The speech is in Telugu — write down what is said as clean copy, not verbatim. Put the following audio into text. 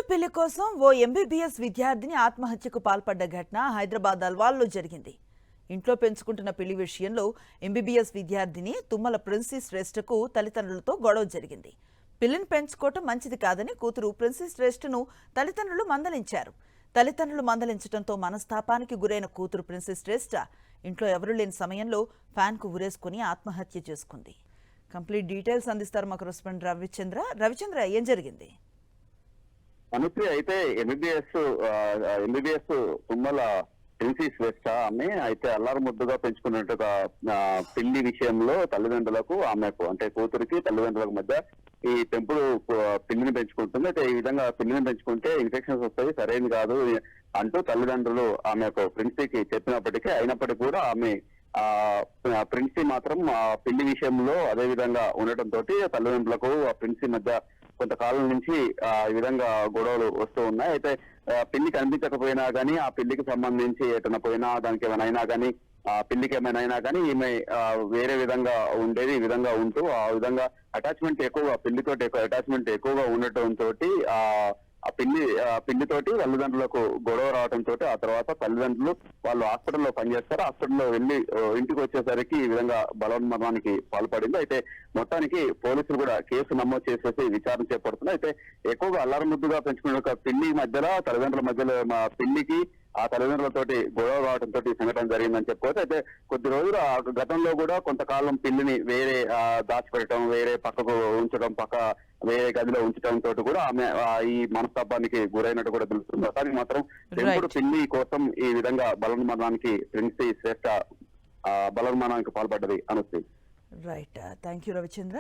పెళ్లి కోసం ఓ ఎంబీబీఎస్ విద్యార్థిని ఆత్మహత్యకు పాల్పడ్డ ఘటన హైదరాబాద్ అల్వాల్లో జరిగింది. ఇంట్లో పెంచుకుంటున్న పెళ్లి విషయంలో ఎంబీబీఎస్ విద్యార్థిని తుమ్మల ప్రిన్సీ శ్రేష్ఠకు తల్లిదండ్రులతో గొడవ జరిగింది. పిల్లిని పెంచుకోవటం మంచిది కాదని కూతురు ప్రిన్సీ శ్రేష్ఠను తల్లిదండ్రులు మందలించారు. తల్లిదండ్రులు మందలించడంతో మనస్తాపానికి గురైన కూతురు ప్రిన్సీ శ్రేష్ఠ ఇంట్లో ఎవరూ లేని సమయంలో ఫ్యాన్కు ఉరేసుకుని ఆత్మహత్య చేసుకుంది. కంప్లీట్ డీటెయిల్స్ అందిస్తారు మా కరెస్పాండెంట్ రవిచంద్ర. ఏం జరిగింది? అనుశ్రీ అయితే ఎంబీబీఎస్ తుమ్మల ప్రిన్సీ శ్రేష్ఠ ఆమె అయితే అల్లారు ముద్దుగా పెంచుకున్నట్టుగా పెళ్లి విషయంలో తల్లిదండ్రులకు ఆమెకు అంటే కూతురికి తల్లిదండ్రులకు మధ్య ఈ పెంపుడు పిల్లిని పెంచుకుంటుంది. అయితే ఈ విధంగా పిల్లిని పెంచుకుంటే ఇన్ఫెక్షన్స్ వస్తాయి, సరైనది కాదు అంటూ తల్లిదండ్రులు ఆమెకు ప్రిన్సీకి చెప్పినప్పటికీ అయినప్పటికీ కూడా ఆమె ప్రిన్సీ మాత్రం ఆ పెళ్లి విషయంలో అదే విధంగా ఉండటంతో తల్లిదండ్రులకు ఆ ప్రిన్సీ మధ్య కొంతకాలం నుంచి ఈ విధంగా గొడవలు వస్తూ ఉన్నాయి. అయితే పెళ్లి కనిపించకపోయినా కానీ ఆ పెళ్లికి సంబంధించి ఎటన్నా పోయినా దానికి ఏమైనా అయినా కానీ ఆ పెళ్లికి ఏమైనా అయినా కానీ ఈమె వేరే విధంగా ఉండేది. ఈ విధంగా ఉంటూ ఆ విధంగా అటాచ్మెంట్ ఎక్కువగా పెళ్లితో అటాచ్మెంట్ ఎక్కువగా ఉండటంతో ఆ పెళ్లితోటి తల్లిదండ్రులకు గొడవ రావడంతో ఆ తర్వాత తల్లిదండ్రులు వాళ్ళు హాస్పిటల్లో పనిచేస్తారు. హాస్పిటల్లో వెళ్ళి ఇంటికి వచ్చేసరికి ఈ విధంగా బలవన్మరణానికి పాల్పడింది. అయితే మొత్తానికి పోలీసులు కూడా కేసు నమోదు చేసేసి విచారణ చేపడుతున్నారు. అయితే ఎక్కువగా అల్లారముద్దుగా పెంచుకున్న పెళ్లి మధ్యలో తల్లిదండ్రుల మధ్యలో పెళ్లికి ఆ తల్లిదండ్రులతోటి గొడవ రావడంతో ఈ సంఘటన జరిగిందని చెప్పుకోవచ్చు. అయితే కొద్ది రోజులు గతంలో కూడా కొంతకాలం పిల్లిని వేరే దాచిపెట్టడం, వేరే పక్కకు ఉంచడం, వేరే గదిలో ఉంచడం తోటి కూడా ఆమె ఈ మనస్తాపానికి గురైనట్టు కూడా తెలుస్తుంది. కానీ మాత్రం పెంపుడు పిల్లి కోసం ఈ విధంగా బలవన్మరణానికి ప్రిన్సీ శ్రేష్ఠ బలవన్మరణానికి పాల్పడ్డది Anusree. Right, thank you Ravichandra.